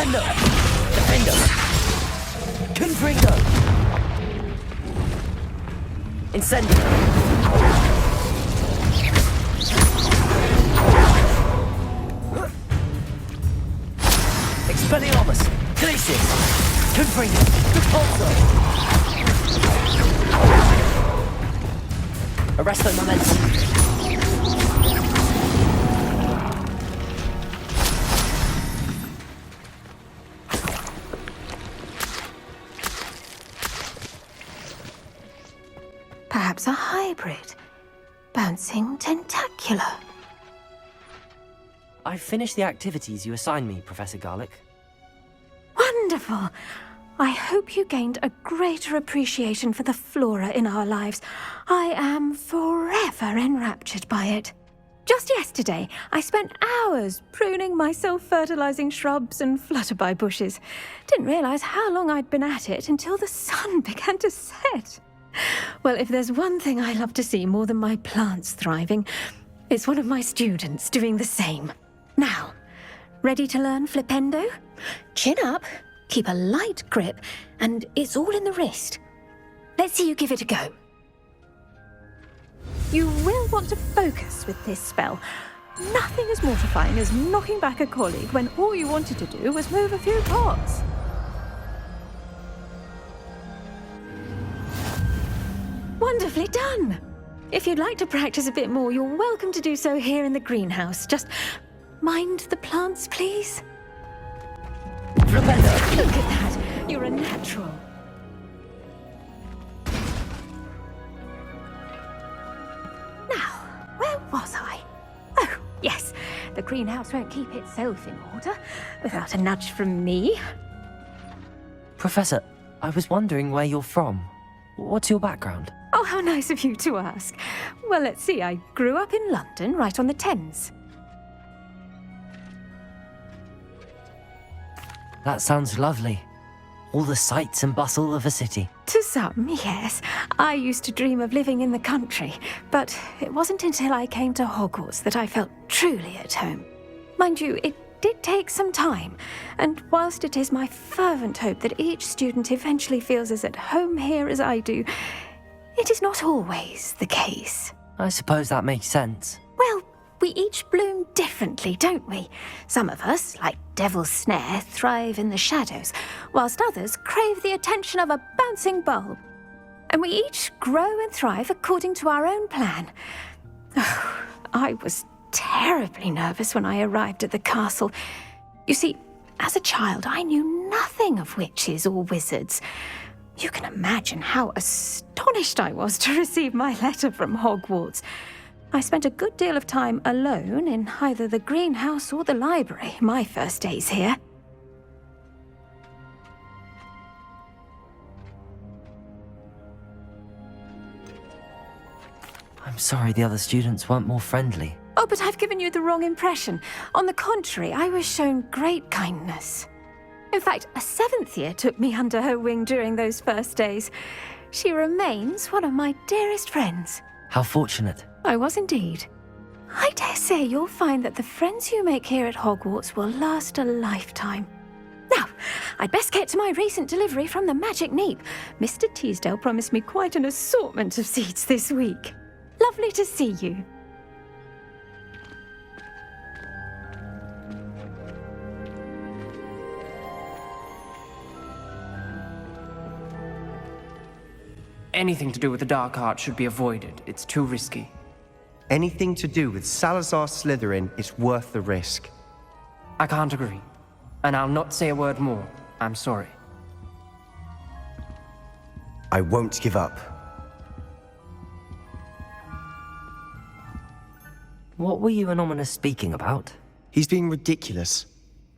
Incendio! Defendo! Confringo! Incendio! Expelliarmus! Glacius! Confringo! Repulso! Arresto momentum! Perhaps a hybrid. Bouncing tentacular. I've finished the activities you assigned me, Professor Garlick. Wonderful! I hope you gained a greater appreciation for the flora in our lives. I am forever enraptured by it. Just yesterday, I spent hours pruning my self-fertilizing shrubs and flutterby bushes. Didn't realize how long I'd been at it until the sun began to set. Well, if there's one thing I love to see more than my plants thriving, it's one of my students doing the same. Now, ready to learn Flipendo? Chin up, keep a light grip, and it's all in the wrist. Let's see you give it a go. You will want to focus with this spell. Nothing as mortifying as knocking back a colleague when all you wanted to do was move a few pots. Wonderfully done! If you'd like to practice a bit more, you're welcome to do so here in the greenhouse. Just mind the plants, please. Flipendo! Look at that! You're a natural. Now, where was I? Oh, yes. The greenhouse won't keep itself in order without a nudge from me. Professor, I was wondering where you're from. What's your background? Oh, how nice of you to ask. Well, let's see. I grew up in London, right on the Thames. That sounds lovely. All the sights and bustle of a city. To some, yes. I used to dream of living in the country, but it wasn't until I came to Hogwarts that I felt truly at home. Mind you, it did take some time, and whilst it is my fervent hope that each student eventually feels as at home here as I do, it is not always the case. I suppose that makes sense. Well, we each bloom differently, don't we? Some of us, like Devil's Snare, thrive in the shadows, whilst others crave the attention of a bouncing bulb. And we each grow and thrive according to our own plan. Oh, I was terribly nervous when I arrived at the castle. You see, as a child, I knew nothing of witches or wizards. You can imagine how astonished I was to receive my letter from Hogwarts. I spent a good deal of time alone in either the greenhouse or the library my first days here. I'm sorry the other students weren't more friendly. Oh, but I've given you the wrong impression. On the contrary, I was shown great kindness. In fact, a seventh year took me under her wing during those first days. She remains one of my dearest friends. How fortunate. I was indeed. I dare say you'll find that the friends you make here at Hogwarts will last a lifetime. Now, I'd best get to my recent delivery from the Magic Neep. Mr. Teasdale promised me quite an assortment of seeds this week. Lovely to see you. Anything to do with the dark art should be avoided. It's too risky. Anything to do with Salazar Slytherin is worth the risk. I can't agree. And I'll not say a word more. I'm sorry. I won't give up. What were you and Ominous speaking about? He's being ridiculous.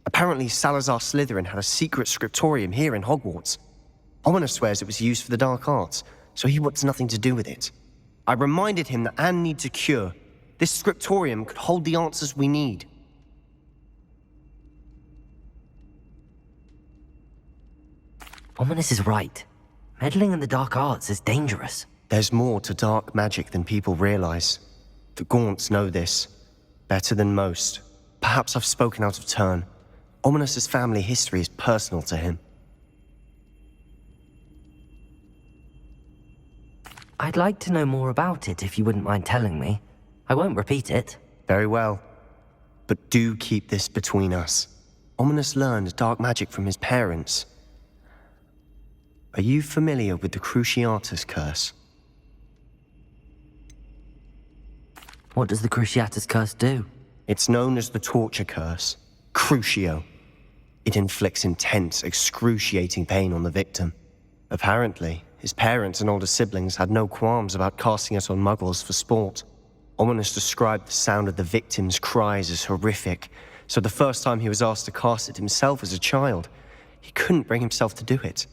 Apparently Salazar Slytherin had a secret scriptorium here in Hogwarts. Ominous swears it was used for the dark arts, so he wants nothing to do with it. I reminded him that Anne needs a cure. This scriptorium could hold the answers we need. Ominous is right. Meddling in the dark arts is dangerous. There's more to dark magic than people realize. The Gaunts know this better than most. Perhaps I've spoken out of turn. Ominos's family history is personal to him. I'd like to know more about it if you wouldn't mind telling me. I won't repeat it. Very well. But do keep this between us. Ominos learned dark magic from his parents. Are you familiar with the Cruciatus curse? What does the Cruciatus curse do? It's known as the torture curse, Crucio. It inflicts intense, excruciating pain on the victim. Apparently, his parents and older siblings had no qualms about casting it on muggles for sport. Ominos described the sound of the victim's cries as horrific, so the first time he was asked to cast it himself as a child, he couldn't bring himself to do it.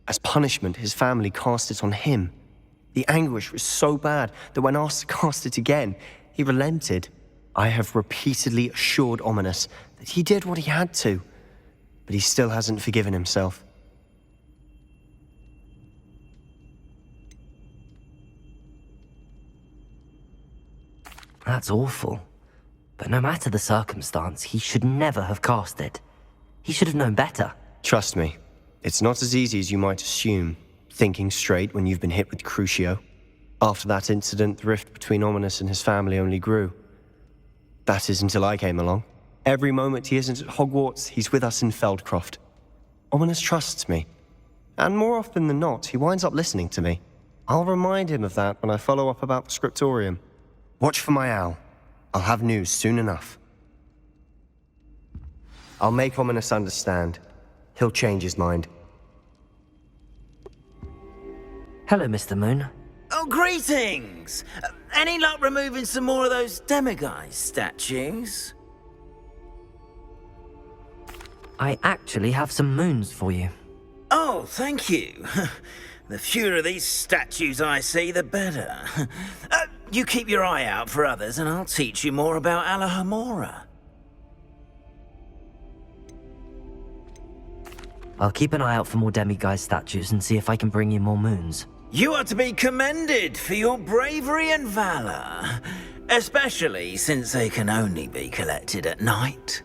As punishment, his family cast it on him. The anguish was so bad that when asked to cast it again, he relented. I have repeatedly assured Ominos that he did what he had to, but he still hasn't forgiven himself. That's awful. But no matter the circumstance, he should never have cast it. He should have known better. Trust me, it's not as easy as you might assume, thinking straight when you've been hit with Crucio. After that incident, the rift between Ominos and his family only grew. That is until I came along. Every moment he isn't at Hogwarts, he's with us in Feldcroft. Ominos trusts me. And more often than not, he winds up listening to me. I'll remind him of that when I follow up about the scriptorium. Watch for my owl. I'll have news soon enough. I'll make Ominos understand. He'll change his mind. Hello, Mr. Moon. Oh, greetings! Any luck removing some more of those demiguise statues? I actually have some moons for you. Oh, thank you. The fewer of these statues I see, the better. You keep your eye out for others, and I'll teach you more about Alohomora. I'll keep an eye out for more demiguise statues and see if I can bring you more moons. You are to be commended for your bravery and valor, especially since they can only be collected at night.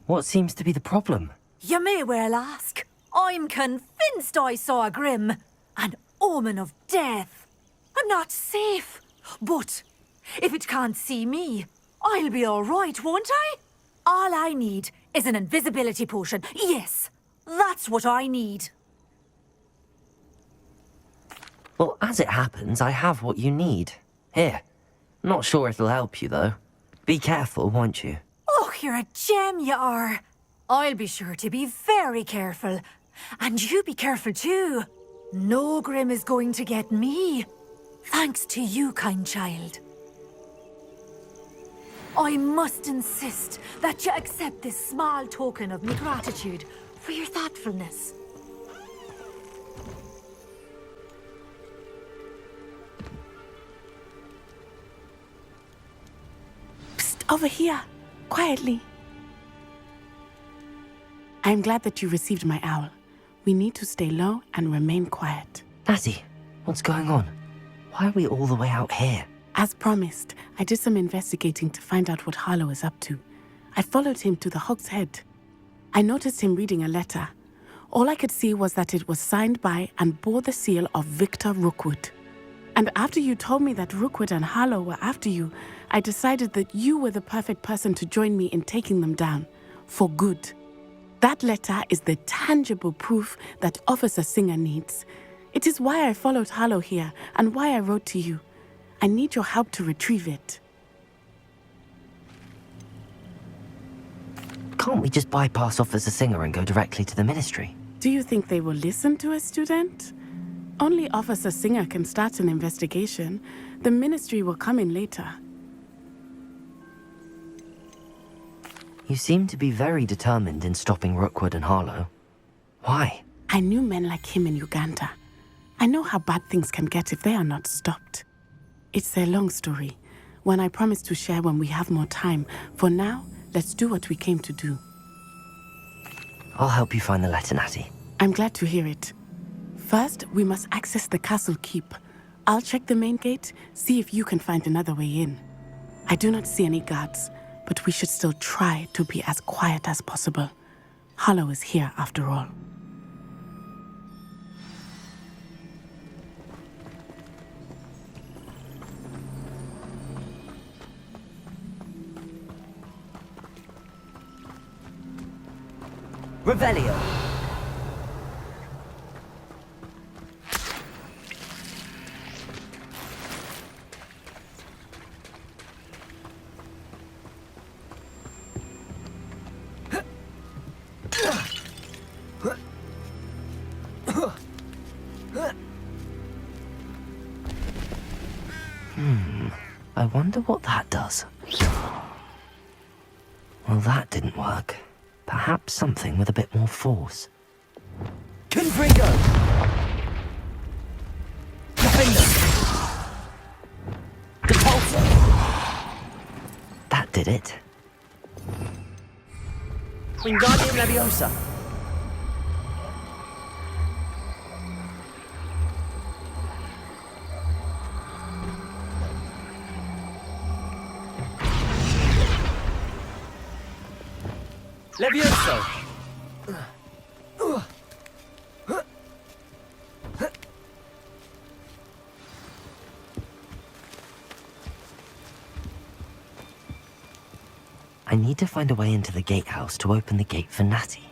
What seems to be the problem? You may well ask. I'm convinced I saw a Grim, an omen of death. I'm not safe, but if it can't see me, I'll be all right, won't I? All I need is an invisibility potion. Yes, that's what I need. Well, as it happens, I have what you need. Here. Not sure it'll help you, though. Be careful, won't you? Oh, you're a gem, you are. I'll be sure to be very careful. And you be careful too. No Grim is going to get me. Thanks to you, kind child. I must insist that you accept this small token of my gratitude for your thoughtfulness. Psst, over here. Quietly. I'm glad that you received my owl. We need to stay low and remain quiet. Natty, what's going on? Why are we all the way out here? As promised, I did some investigating to find out what Harlow is up to. I followed him to the Hog's Head. I noticed him reading a letter. All I could see was that it was signed by and bore the seal of Victor Rookwood. And after you told me that Rookwood and Harlow were after you, I decided that you were the perfect person to join me in taking them down. For good. That letter is the tangible proof that Officer Singer needs. It is why I followed Harlow here and why I wrote to you. I need your help to retrieve it. Can't we just bypass Officer Singer and go directly to the Ministry? Do you think they will listen to a student? Only Officer Singer can start an investigation. The Ministry will come in later. You seem to be very determined in stopping Rookwood and Harlow. Why? I knew men like him in Uganda. I know how bad things can get if they are not stopped. It's a long story, one I promise to share when we have more time. For now, let's do what we came to do. I'll help you find the letter, Natty. I'm glad to hear it. First, we must access the castle keep. I'll check the main gate, see if you can find another way in. I do not see any guards, but we should still try to be as quiet as possible. Harlow is here after all. Revelio. I wonder what that does. Well, that didn't work. Perhaps something with a bit more force. Confringo! Defender! Depulso! That did it. Wingardium Leviosa! Levioso! I need to find a way into the gatehouse to open the gate for Natty.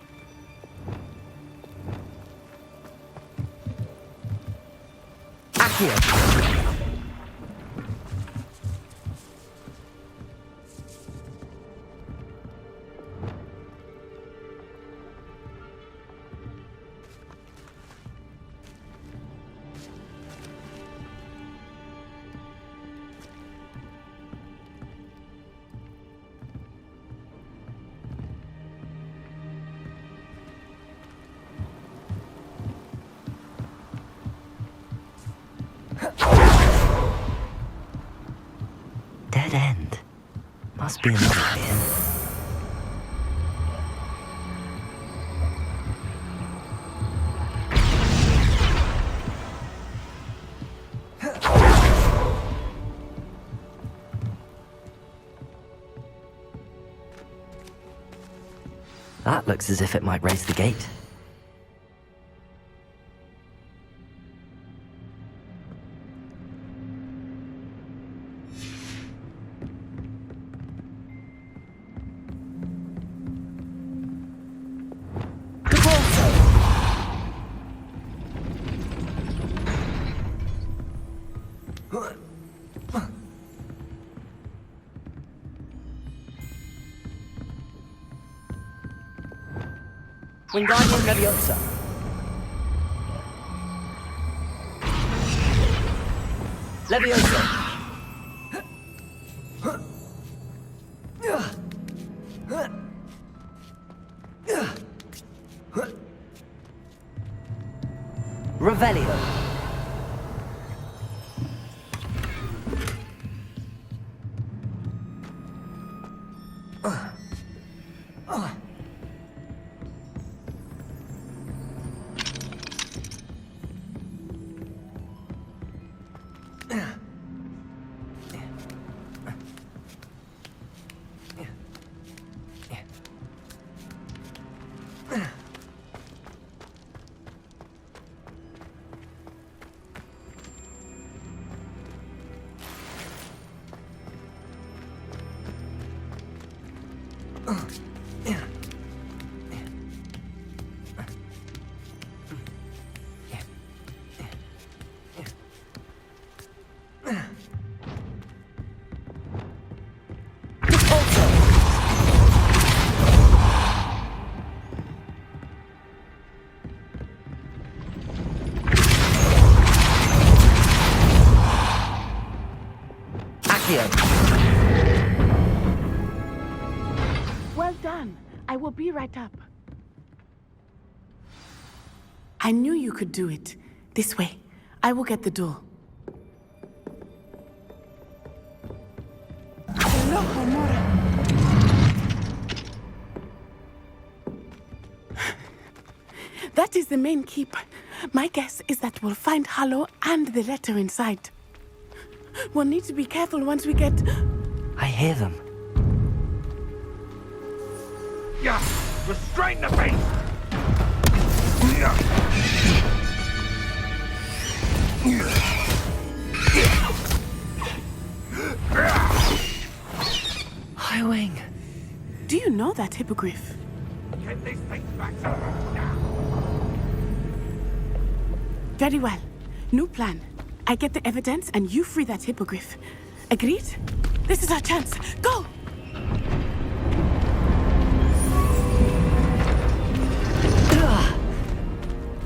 Accio! Dead end. Must be another way in. That looks as if it might raise the gate. Wingardium Leviosa. Leviosa. Revelio. Well done. I will be right up. I knew you could do it. This way. I will get the door. That is the main keep. My guess is that we'll find Harlow and the letter inside. We'll need to be careful once we get... I hear them. Yeah! Restrain the beast! Highwing. Do you know that hippogriff? Get these things back to the room now! Very well. New plan. I get the evidence and you free that hippogriff. Agreed? This is our chance. Go!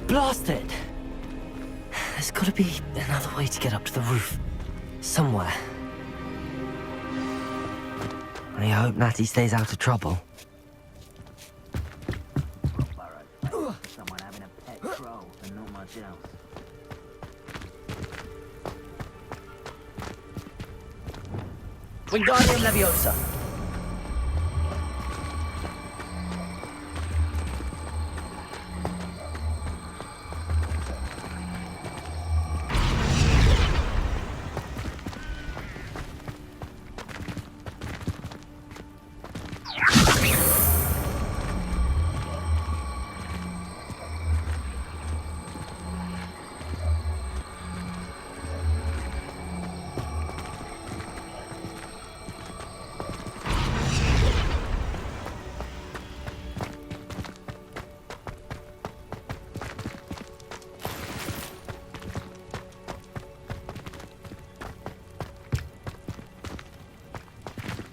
Blast it! There's gotta be another way to get up to the roof. Somewhere. I hope Natty stays out of trouble. Someone having a pet troll and not much else. Wingardium Leviosa.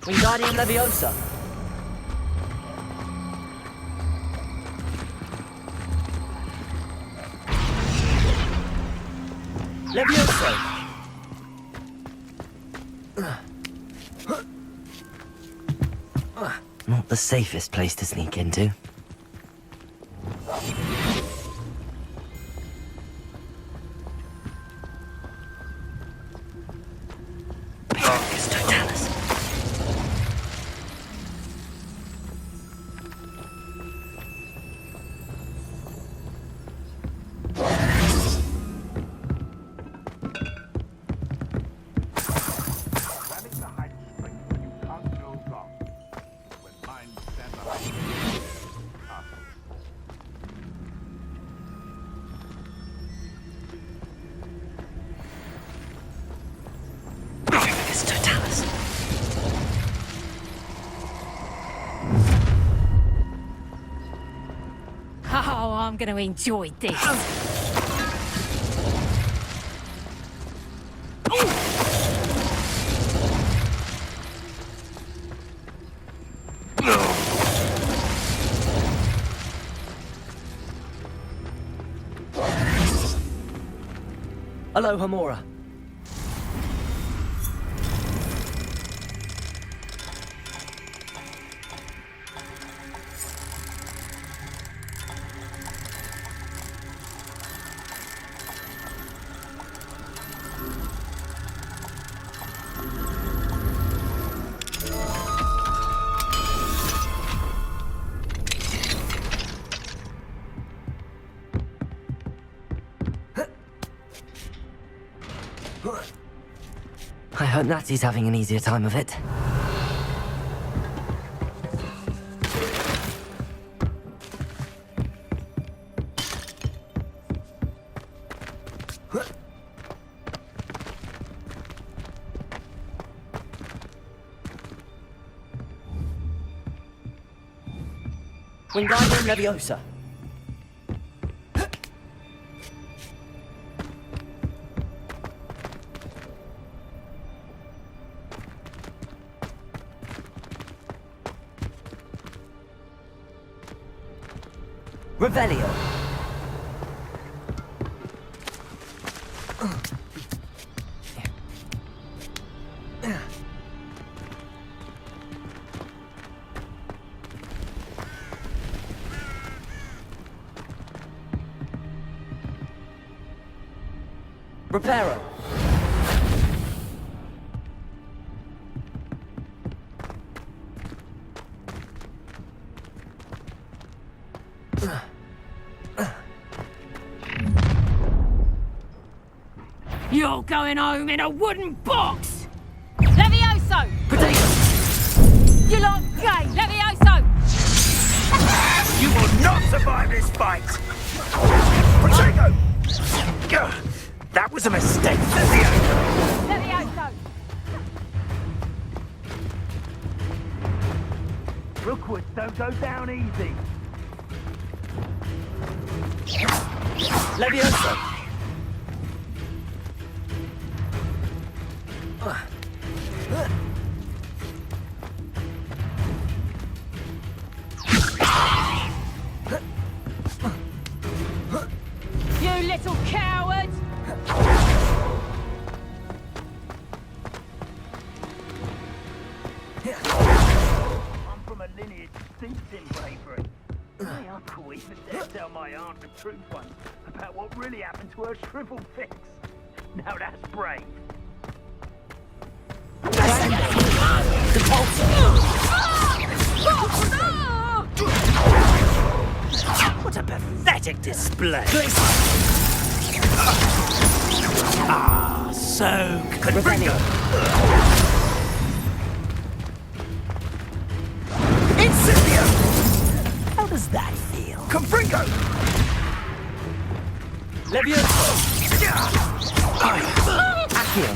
Wingardium Leviosa. Leviosa. Not the safest place to sneak into. Pictus Totalis. Ramming the high string when you can't go wrong. When mind stands up. Pictus Totalis. Oh, I'm going to enjoy this. Hello, Hamora. I hope Natty's having an easier time of it. Wingardium Leviosa. Revelio. Reparo. You're going home in a wooden box! Levioso! Potato! You lot gay! Levioso! You will not survive this fight! Potato! Gah, that was a mistake, Cynthia! Levioso! Rookwoods don't go down easy. Leviosa! You little coward! I'm from a lineage steeped in bravery. My uncle even dared tell my aunt the truth once about what really happened to her shriveled fix. Now that's brave. What a pathetic display! Ah, so Confringo! Incendio! How does that feel? Confringo! Leviosa! Accio!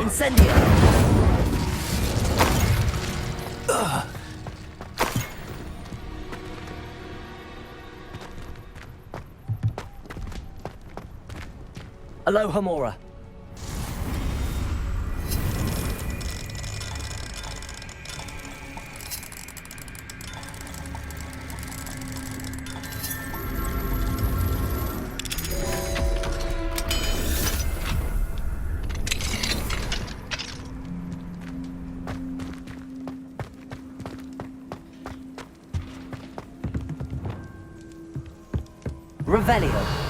Incendio! Alohomora. Revelio.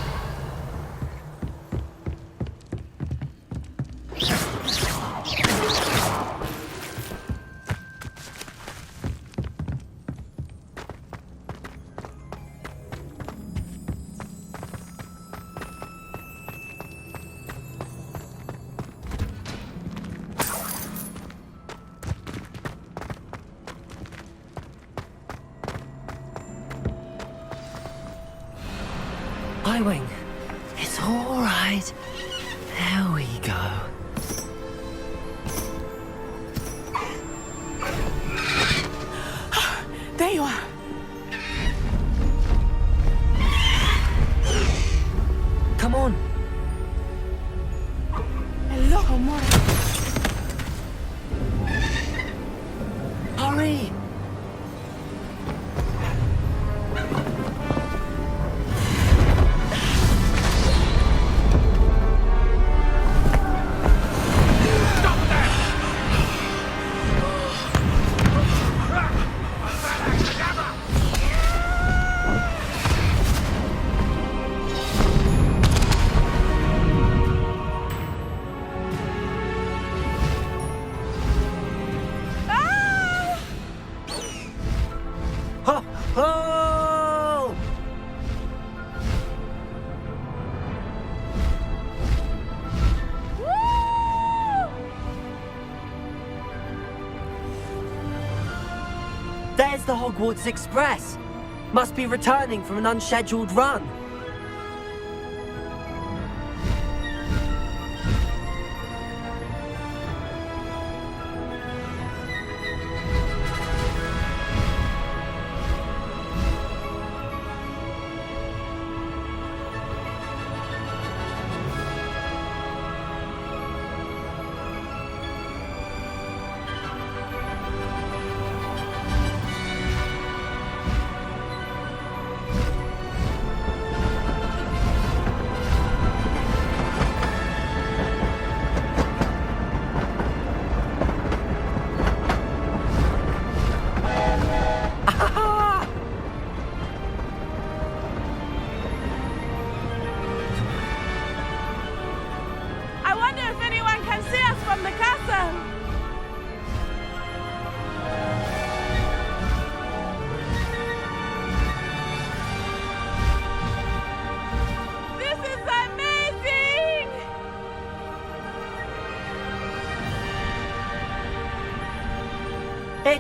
Highwing. It's all right. There we go. There you are. Come on. Hello, Homora. Hurry. Ho, ho! There's the Hogwarts Express. Must be returning from an unscheduled run.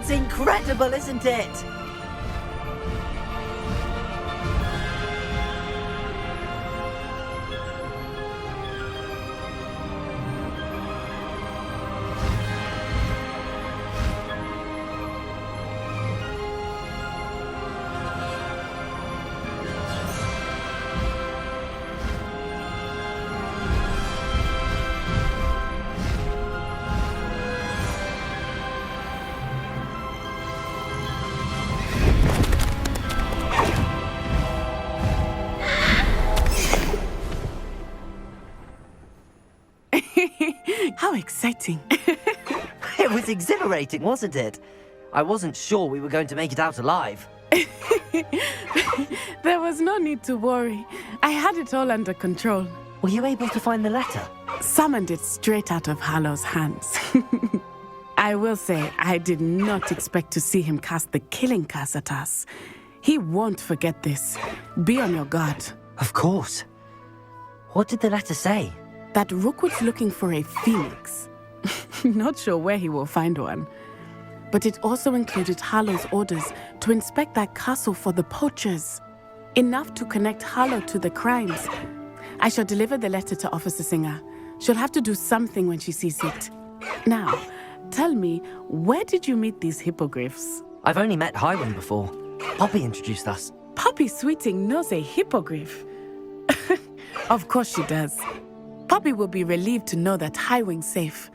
It's incredible, isn't it? How exciting. It was exhilarating, wasn't it? I wasn't sure we were going to make it out alive. There was no need to worry. I had it all under control. Were you able to find the letter? Summoned it straight out of Harlow's hands. I will say, I did not expect to see him cast the killing curse at us. He won't forget this. Be on your guard. Of course. What did the letter say? That Rookwood's looking for a phoenix. Not sure where he will find one. But it also included Harlow's orders to inspect that castle for the poachers. Enough to connect Harlow to the crimes. I shall deliver the letter to Officer Singer. She'll have to do something when she sees it. Now, tell me, where did you meet these hippogriffs? I've only met Highwing before. Poppy introduced us. Poppy Sweeting knows a hippogriff. Of course she does. Poppy will be relieved to know that Highwing's safe.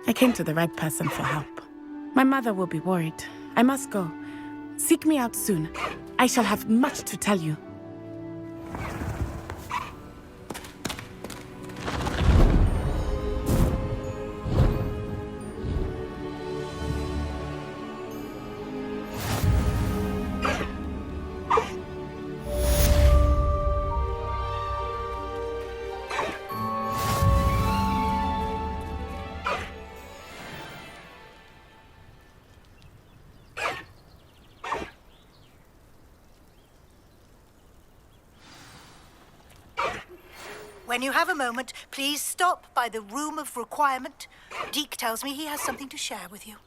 I came to the right person for help. My mother will be worried. I must go. Seek me out soon. I shall have much to tell you. When you have a moment, please stop by the Room of Requirement. Deke tells me he has something to share with you.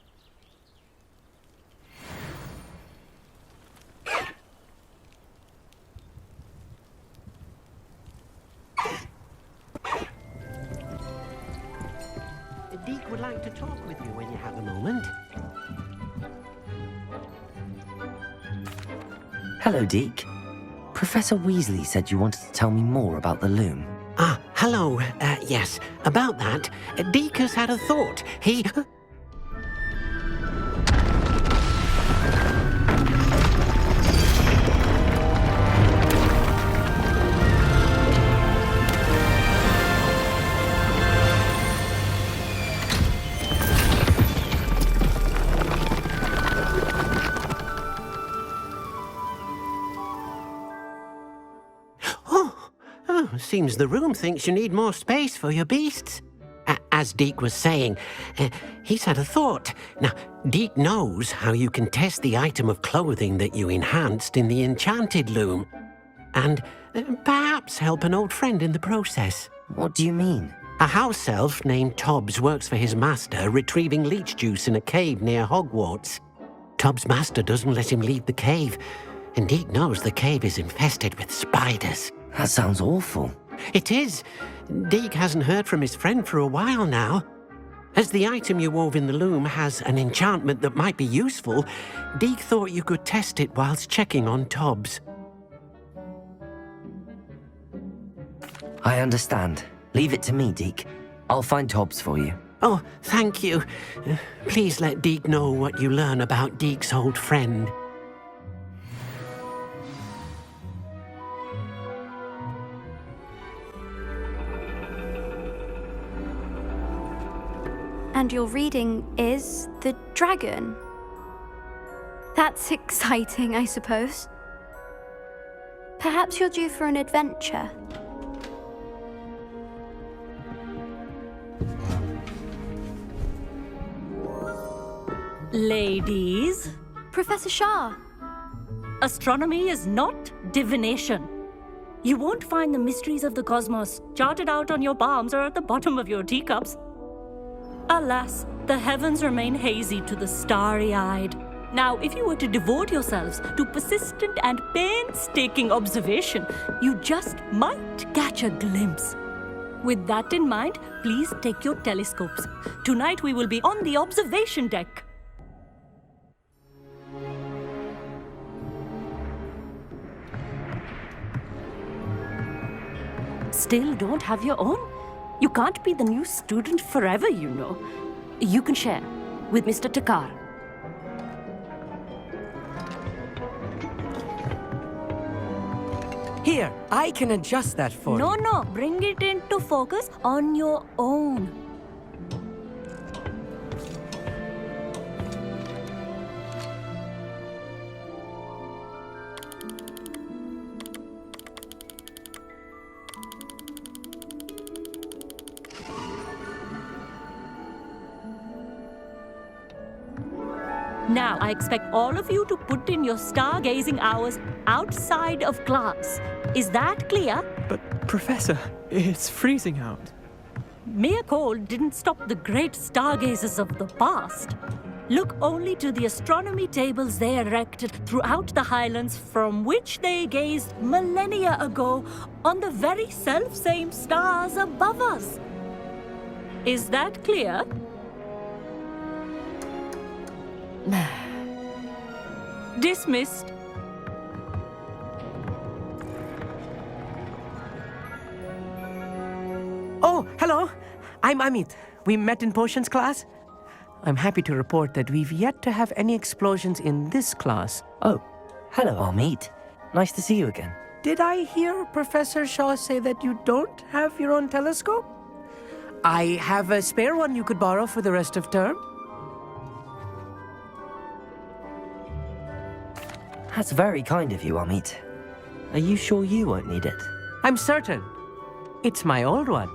Deke would like to talk with you when you have a moment. Hello, Deke. Professor Weasley said you wanted to tell me more about the loom. Ah, hello. Yes, about that. Deke has had a thought. He... Seems the room thinks you need more space for your beasts. As Deke was saying, he's had a thought. Now, Deke knows how you can test the item of clothing that you enhanced in the enchanted loom. And perhaps help an old friend in the process. What do you mean? A house elf named Tobbs works for his master, retrieving leech juice in a cave near Hogwarts. Tobbs' master doesn't let him leave the cave, and Deke knows the cave is infested with spiders. That sounds awful. It is. Deke hasn't heard from his friend for a while now. As the item you wove in the loom has an enchantment that might be useful, Deke thought you could test it whilst checking on Tobbs. I understand. Leave it to me, Deke. I'll find Tobbs for you. Oh, thank you. Please let Deke know what you learn about Deke's old friend. And your reading is The Dragon. That's exciting, I suppose. Perhaps you're due for an adventure. Ladies, Professor Shah. astronomy is not divination. You won't find the mysteries of the cosmos charted out on your palms or at the bottom of your teacups. Alas, the heavens remain hazy to the starry-eyed. Now, if you were to devote yourselves to persistent and painstaking observation, you just might catch a glimpse. With that in mind, please take your telescopes. Tonight we will be on the observation deck. Still don't have your own? You can't be the new student forever, you know. You can share with Mr. Takar. Here, I can adjust that for you. No, bring it into focus on your own. Now, I expect all of you to put in your stargazing hours outside of class. Is that clear? But, Professor, it's freezing out. Mere cold didn't stop the great stargazers of the past. Look only to the astronomy tables they erected throughout the highlands from which they gazed millennia ago on the very self-same stars above us. Is that clear? Dismissed. Oh, hello. I'm Amit. We met in potions class. I'm happy to report that we've yet to have any explosions in this class. Oh, hello, Amit. Nice to see you again. Did I hear Professor Shaw say that you don't have your own telescope? I have a spare one you could borrow for the rest of term. That's very kind of you, Amit. Are you sure you won't need it? I'm certain. It's my old one.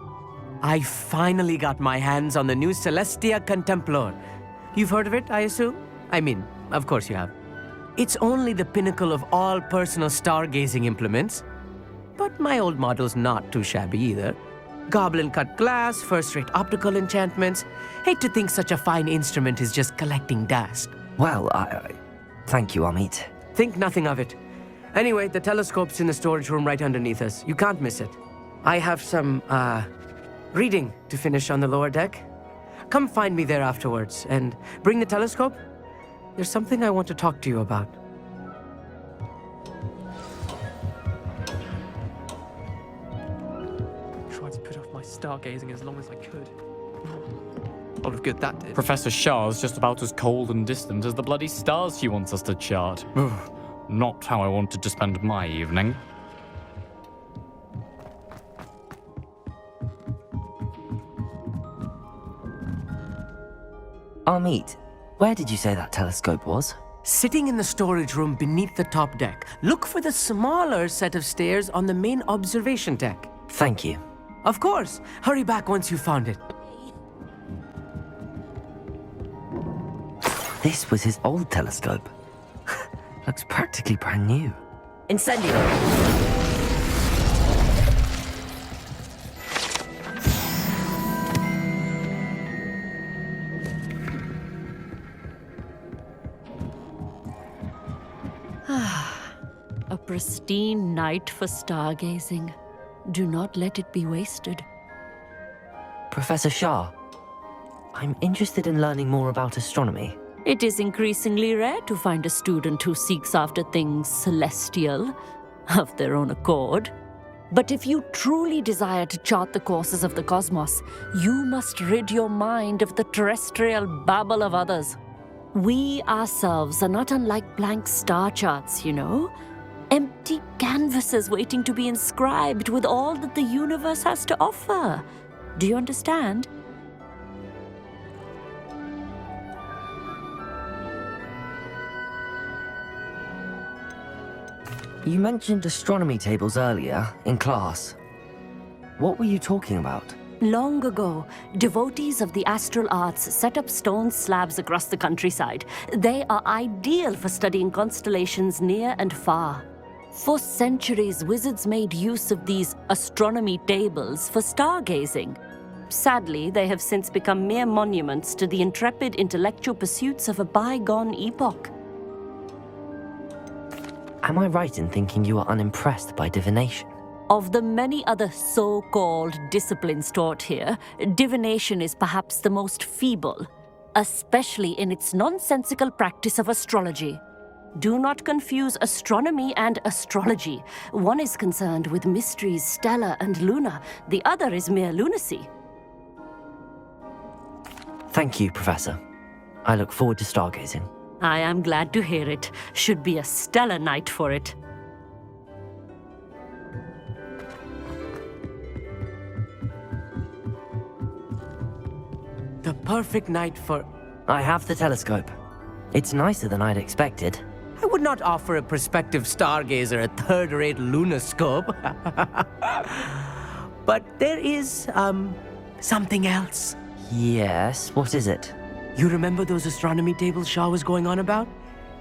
I finally got my hands on the new Celestia Contemplor. You've heard of it, I assume? I mean, of course you have. It's only the pinnacle of all personal stargazing implements. But my old model's not too shabby either. Goblin-cut glass, first-rate optical enchantments. Hate to think such a fine instrument is just collecting dust. Well, thank you, Amit. Think nothing of it. Anyway, the telescope's in the storage room right underneath us. You can't miss it. I have some, reading to finish on the lower deck. Come find me there afterwards, and bring the telescope. There's something I want to talk to you about. Tried to put off my stargazing as long as I could. A lot of good that did. Professor Shah's just about as cold and distant as the bloody stars she wants us to chart. Not how I wanted to spend my evening. Amit, where did you say that telescope was? Sitting in the storage room beneath the top deck. Look for the smaller set of stairs on the main observation deck. Thank you. Of course. Hurry back once you've found it. This was his old telescope. Looks practically brand new. Incendio! A pristine night for stargazing. Do not let it be wasted. Professor Shah, I'm interested in learning more about astronomy. It is increasingly rare to find a student who seeks after things celestial, of their own accord. But if you truly desire to chart the courses of the cosmos, you must rid your mind of the terrestrial babble of others. We ourselves are not unlike blank star charts, you know. Empty canvases waiting to be inscribed with all that the universe has to offer. Do you understand? You mentioned astronomy tables earlier, in class. What were you talking about? Long ago, devotees of the astral arts set up stone slabs across the countryside. They are ideal for studying constellations near and far. For centuries, wizards made use of these astronomy tables for stargazing. Sadly, they have since become mere monuments to the intrepid intellectual pursuits of a bygone epoch. Am I right in thinking you are unimpressed by divination? Of the many other so-called disciplines taught here, divination is perhaps the most feeble, especially in its nonsensical practice of astrology. Do not confuse astronomy and astrology. One is concerned with mysteries stellar and lunar, the other is mere lunacy. Thank you, Professor. I look forward to stargazing. I am glad to hear it. Should be a stellar night for it. The perfect night for... I have the telescope. It's nicer than I'd expected. I would not offer a prospective stargazer a third-rate lunoscope. But there is, something else. Yes, what is it? You remember those astronomy tables Shaw was going on about?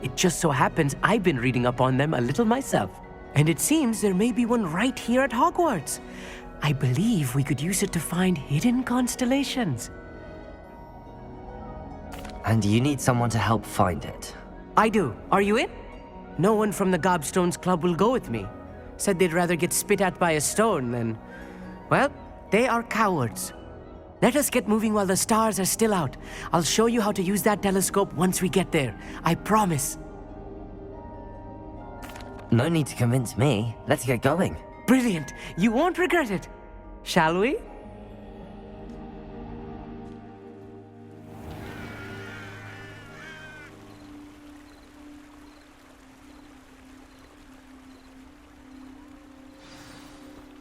It just so happens I've been reading up on them a little myself. And it seems there may be one right here at Hogwarts. I believe we could use it to find hidden constellations. And you need someone to help find it. I do. Are you in? No one from the Gobstones Club will go with me. Said they'd rather get spit at by a stone than... Well, they are cowards. Let us get moving while the stars are still out. I'll show you how to use that telescope once we get there. I promise. No need to convince me. Let's get going. Brilliant. You won't regret it. Shall we?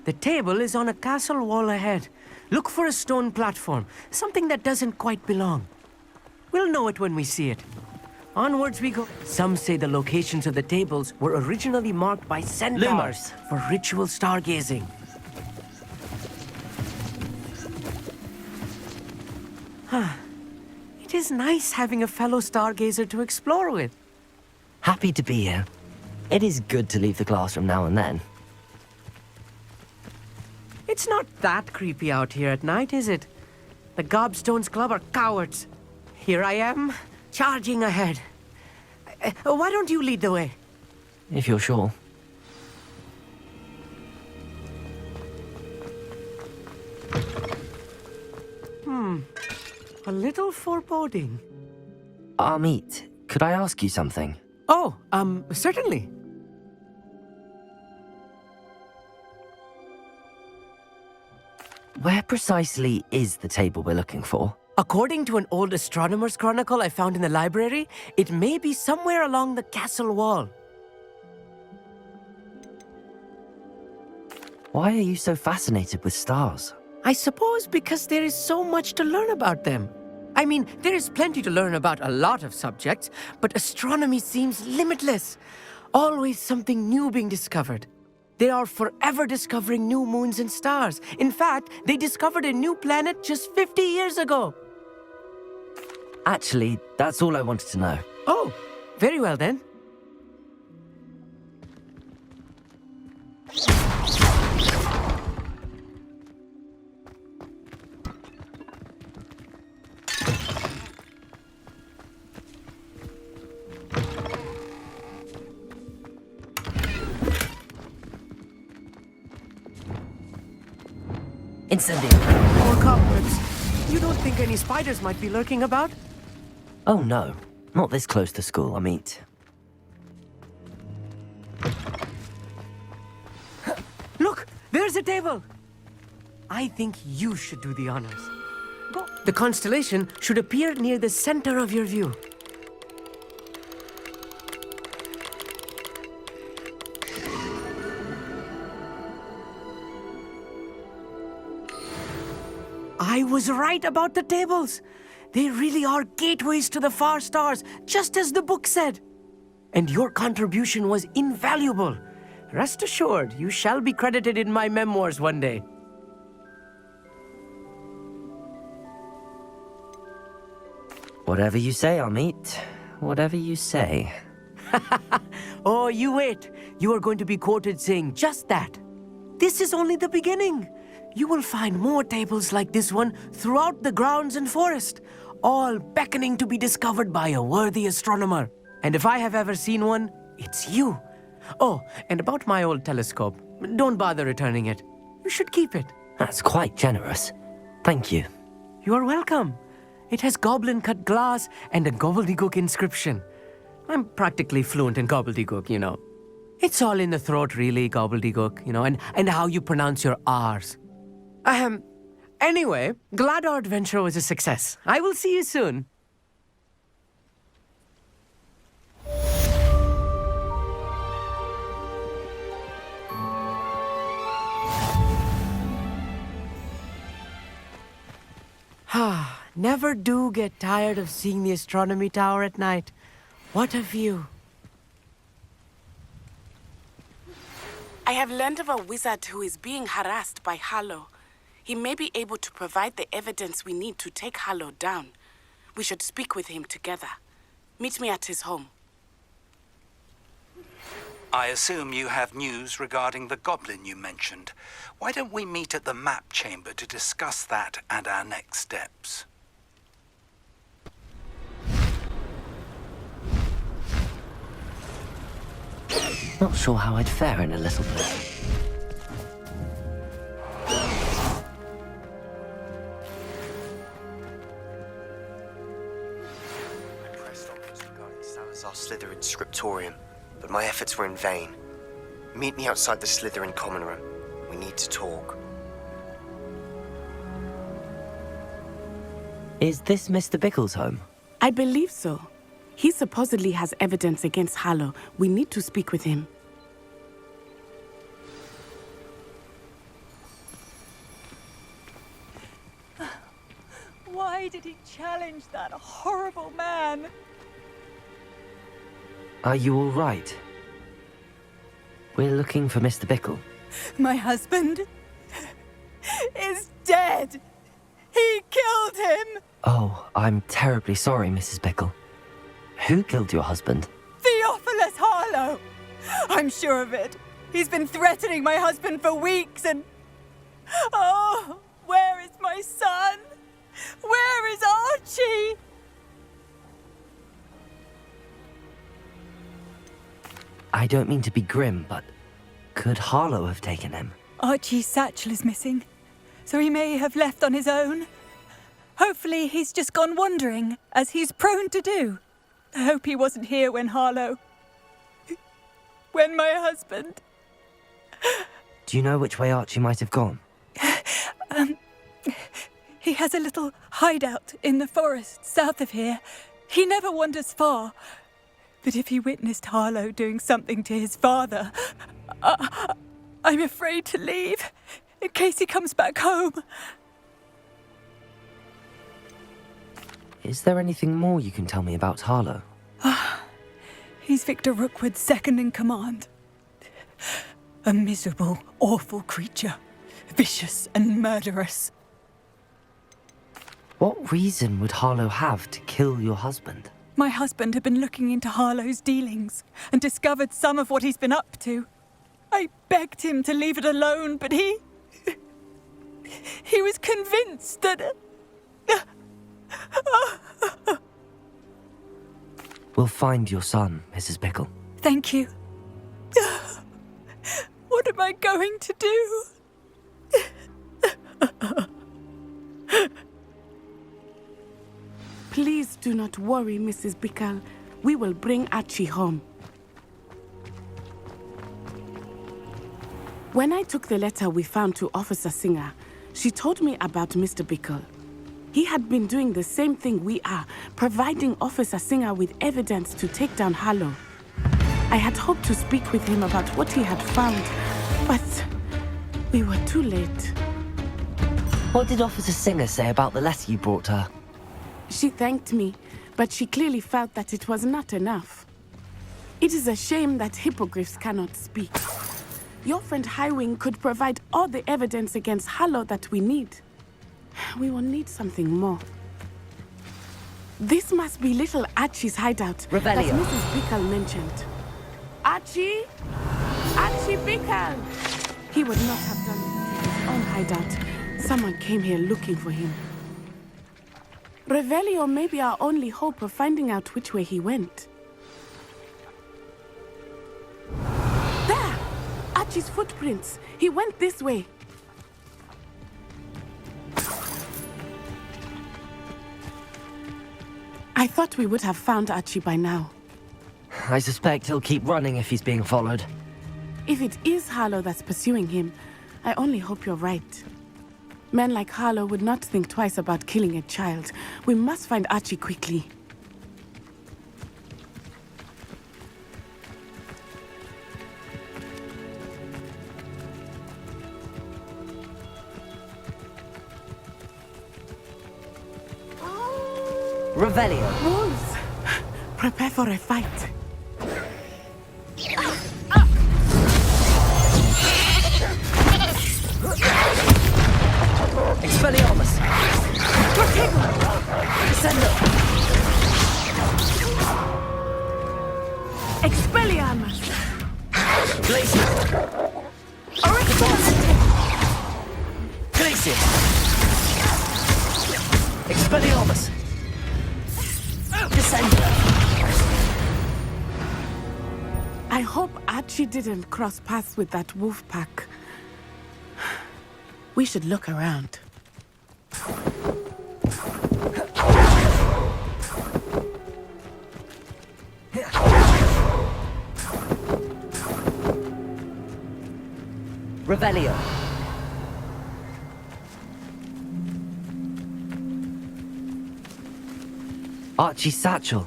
The table is on a castle wall ahead. Look for a stone platform, something that doesn't quite belong. We'll know it when we see it. Onwards we go. Some say the locations of the tables were originally marked by centaurs for ritual stargazing. It is nice having a fellow stargazer to explore with. Happy to be here. It is good to leave the classroom now and then. It's not that creepy out here at night, is it? The Gobstones Club are cowards. Here I am, charging ahead. Why don't you lead the way? If you're sure. A little foreboding. Amit, could I ask you something? Oh, certainly. Where precisely is the table we're looking for? According to an old astronomer's chronicle I found in the library, it may be somewhere along the castle wall. Why are you so fascinated with stars? I suppose because there is so much to learn about them. I mean, there is plenty to learn about a lot of subjects, but astronomy seems limitless. Always something new being discovered. They are forever discovering new moons and stars. In fact, they discovered a new planet just 50 years ago. Actually, that's all I wanted to know. Oh, very well then. Incendio. More cobwebs. You don't think any spiders might be lurking about? Oh no, not this close to school, Amit. Look, there's a table. I think you should do the honors. Go. The constellation should appear near the center of your view. I was right about the tables. They really are gateways to the far stars, just as the book said. And your contribution was invaluable. Rest assured, you shall be credited in my memoirs one day. Whatever you say, Amit. Whatever you say. Oh, you wait. You are going to be quoted saying just that. This is only the beginning. you will find more tables like this one throughout the grounds and forest, all beckoning to be discovered by a worthy astronomer. And if I have ever seen one, it's you. Oh, and about my old telescope, don't bother returning it. You should keep it. That's quite generous. Thank you. You're welcome. It has goblin-cut glass and a gobbledygook inscription. I'm practically fluent in gobbledygook, you know. It's all in the throat, really, gobbledygook, you know, and how you pronounce your R's. Anyway, glad our adventure was a success. I will see you soon. Never do get tired of seeing the astronomy tower at night. What a view. I have learned of a wizard who is being harassed by Harlow. He may be able to provide the evidence we need to take Harlow down. We should speak with him together. Meet me at his home. I assume you have news regarding the goblin you mentioned. Why don't we meet at the map chamber to discuss that and our next steps? Not sure how I'd fare in a little place. I pressed onwards regarding Salazar Slytherin's scriptorium, but my efforts were in vain. Meet me outside the Slytherin common room. We need to talk. Is this Mr. Bickle's home? I believe so. He supposedly has evidence against Harlow. We need to speak with him. Why did he challenge that horrible man? Are you all right? We're looking for Mr. Bickle. My husband is dead. He killed him. Oh, I'm terribly sorry, Mrs. Bickle. Who killed your husband? Theophilus Harlow. I'm sure of it. He's been threatening my husband for weeks and... Oh, where is my son? Where is Archie? I don't mean to be grim, but could Harlow have taken him? Archie's satchel is missing, so he may have left on his own. Hopefully he's just gone wandering, as he's prone to do. I hope he wasn't here when my husband... Do you know which way Archie might have gone? He has a little hideout in the forest south of here. He never wanders far. But if he witnessed Harlow doing something to his father, I'm afraid to leave, in case he comes back home. Is there anything more you can tell me about Harlow? He's Victor Rookwood's second in command. A miserable, awful creature. Vicious and murderous. What reason would Harlow have to kill your husband? My husband had been looking into Harlow's dealings and discovered some of what he's been up to. I begged him to leave it alone, but he was convinced that... We'll find your son, Mrs. Bickle. Thank you. What am I going to do? Please do not worry, Mrs. Bickle. We will bring Archie home. When I took the letter we found to Officer Singer, she told me about Mr. Bickle. He had been doing the same thing we are, providing Officer Singer with evidence to take down Harlow. I had hoped to speak with him about what he had found, but we were too late. What did Officer Singer say about the letter you brought her? She thanked me, but she clearly felt that it was not enough. It is a shame that hippogriffs cannot speak. Your friend Highwing could provide all the evidence against Harlow that we need. We will need something more. This must be little Archie's hideout that Mrs. Bickle mentioned. Archie? Archie Bickle! He would not have done it. own hideout. Someone came here looking for him. Revelio may be our only hope of finding out which way he went. There! Archie's footprints. He went this way. I thought we would have found Archie by now. I suspect he'll keep running if he's being followed. If it is Harlow that's pursuing him, I only hope you're right. Men like Harlow would not think twice about killing a child. We must find Archie quickly. Revelio. Wolves! Prepare for a fight. Expelliarmus! Descendo! Expelliarmus! Glacius! Glacius! Expelliarmus! Descendo! I hope Archie didn't cross paths with that wolf pack. We should look around. Revelio. Archie's satchel.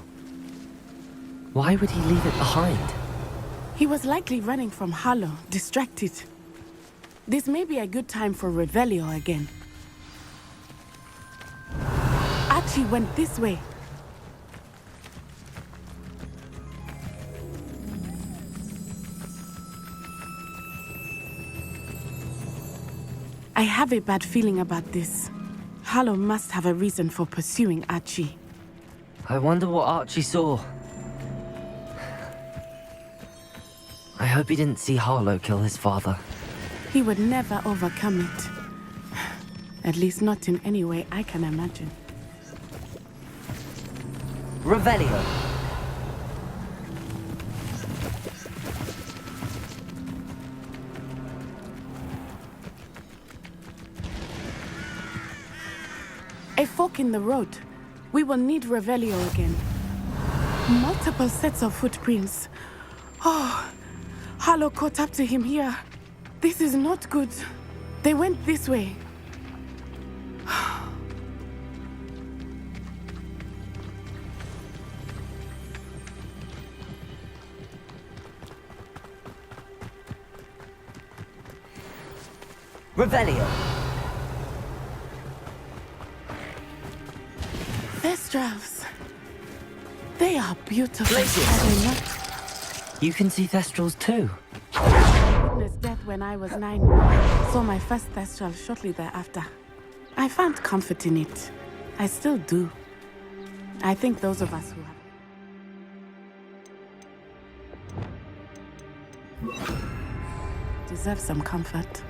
Why would he leave it behind? He was likely running from Harlow, distracted. This may be a good time for Revelio again. Archie went this way. I have a bad feeling about this. Harlow must have a reason for pursuing Archie. I wonder what Archie saw. I hope he didn't see Harlow kill his father. He would never overcome it. At least not in any way I can imagine. Revelio. A fork in the road. We will need Revelio again. Multiple sets of footprints. Oh, Harlow caught up to him here. This is not good. They went this way. Revelio. Thestrals. They are beautiful. Glacius. Are they not? You can see Thestrals too. I witnessed death when I was 9. Saw my first Thestral shortly thereafter. I found comfort in it. I still do. I think those of us who have deserve some comfort.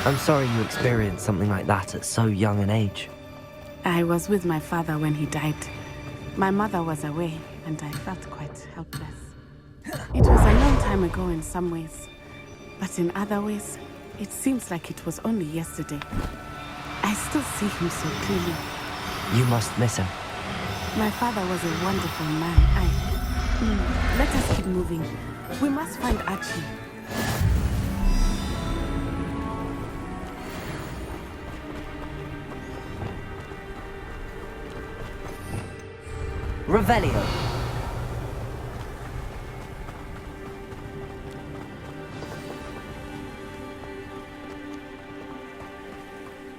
I'm sorry you experienced something like that at so young an age. I was with my father when he died. My mother was away, and I felt quite helpless. It was a long time ago in some ways, but in other ways, it seems like it was only yesterday. I still see him so clearly. You must miss him. My father was a wonderful man. Let us keep moving. We must find Archie. Revelio.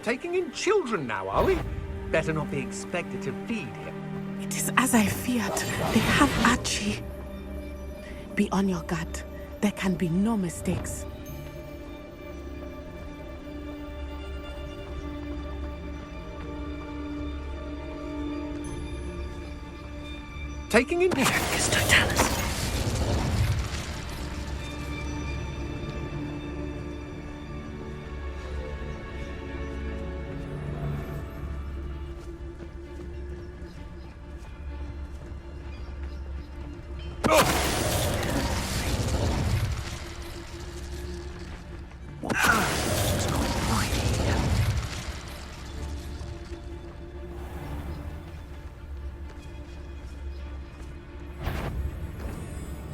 Taking in children now, are we? Better not be expected to feed him. It is as I feared. They have Archie. Be on your guard. There can be no mistakes. Taking in...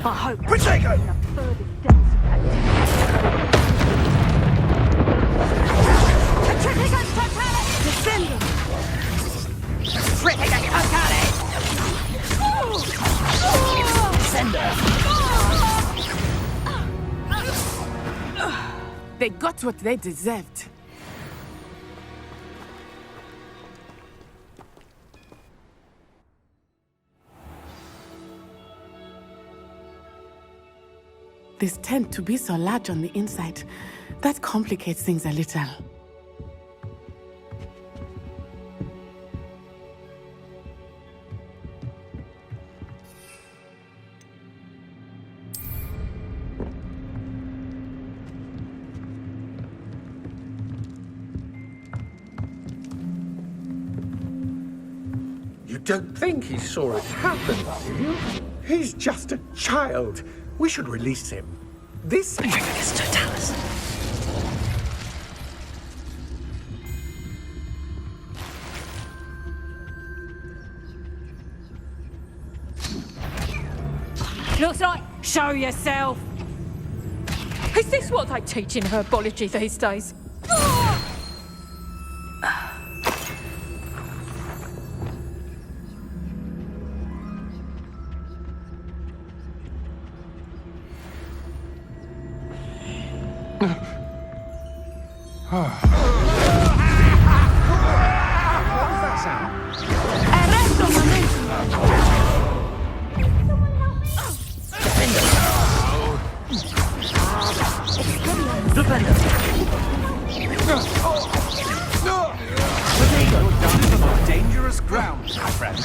I hope Protego! in a further depths of that Triplicus Totalis! Defending! Triplicus Totalis! They got what they deserved. This tent to be so large on the inside, that complicates things a little. You don't think he saw it happen, do you? He's just a child. We should release him. This is Totalis. Looks like show yourself. Is this what they teach in herbology these days? Dangerous ground, my friend.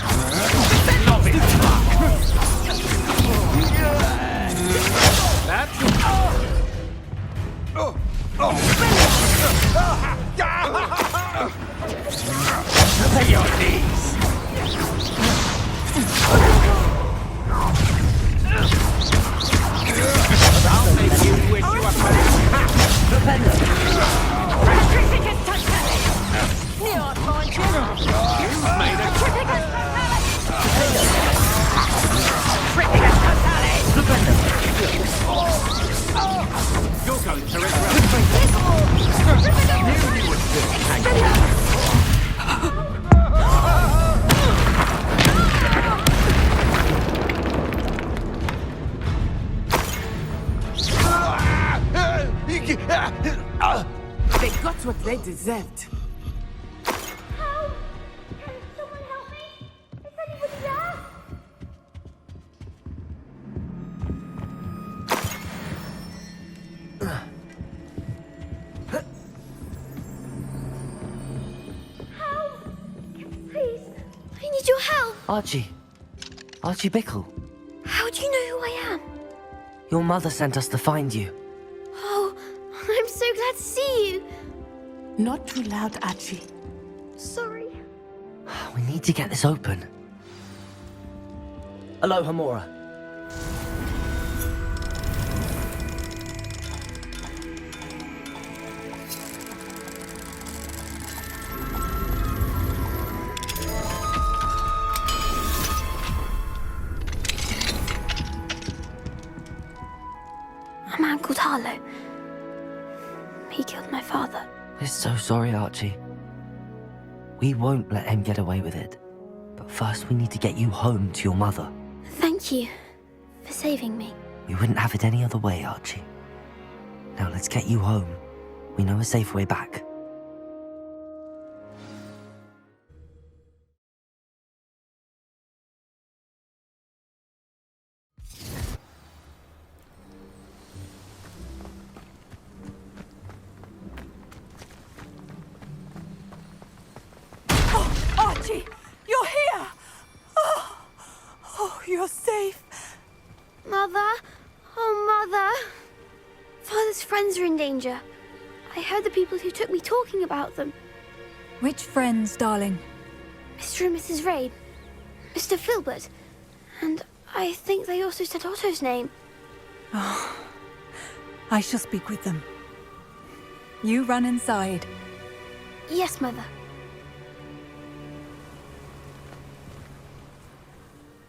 Prepare your knees. I'll make you wish you were back. You've made a You're going to regret Knew you would do it. They got what they deserved. Archie Bickle. How do you know who I am? Your mother sent us to find you. Oh, I'm so glad to see you. Not too loud, Archie. Sorry. We need to get this open. Hello, Hamora. A man called Harlow. He killed my father. We're so sorry, Archie. We won't let him get away with it. But first we need to get you home to your mother. Thank you for saving me. We wouldn't have it any other way, Archie. Now let's get you home. We know a safe way back. Archie, you're here! Oh, you're safe. Mother? Oh, Mother. Father's friends are in danger. I heard the people who took me talking about them. Which friends, darling? Mr. and Mrs. Rain, Mr. Filbert, and I think they also said Otto's name. Oh, I shall speak with them. You run inside. Yes, Mother.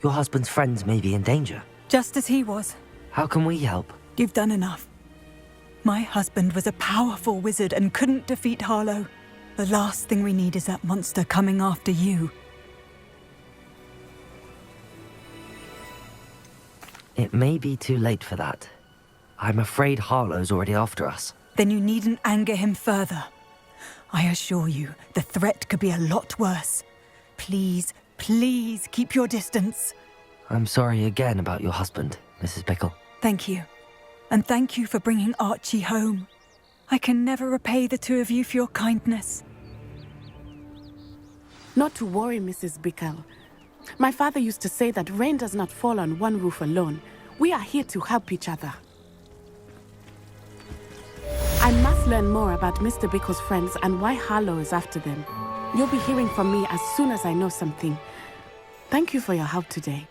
Your husband's friends may be in danger. Just as he was. How can we help? You've done enough. My husband was a powerful wizard and couldn't defeat Harlow. The last thing we need is that monster coming after you. It may be too late for that. I'm afraid Harlow's already after us. Then you needn't anger him further. I assure you, the threat could be a lot worse. Please, please keep your distance. I'm sorry again about your husband, Mrs. Bickle. Thank you. And thank you for bringing Archie home. I can never repay the two of you for your kindness. Not to worry, Mrs. Bickle. My father used to say that rain does not fall on one roof alone. We are here to help each other. I must learn more about Mr. Bickle's friends and why Harlow is after them. You'll be hearing from me as soon as I know something. Thank you for your help today.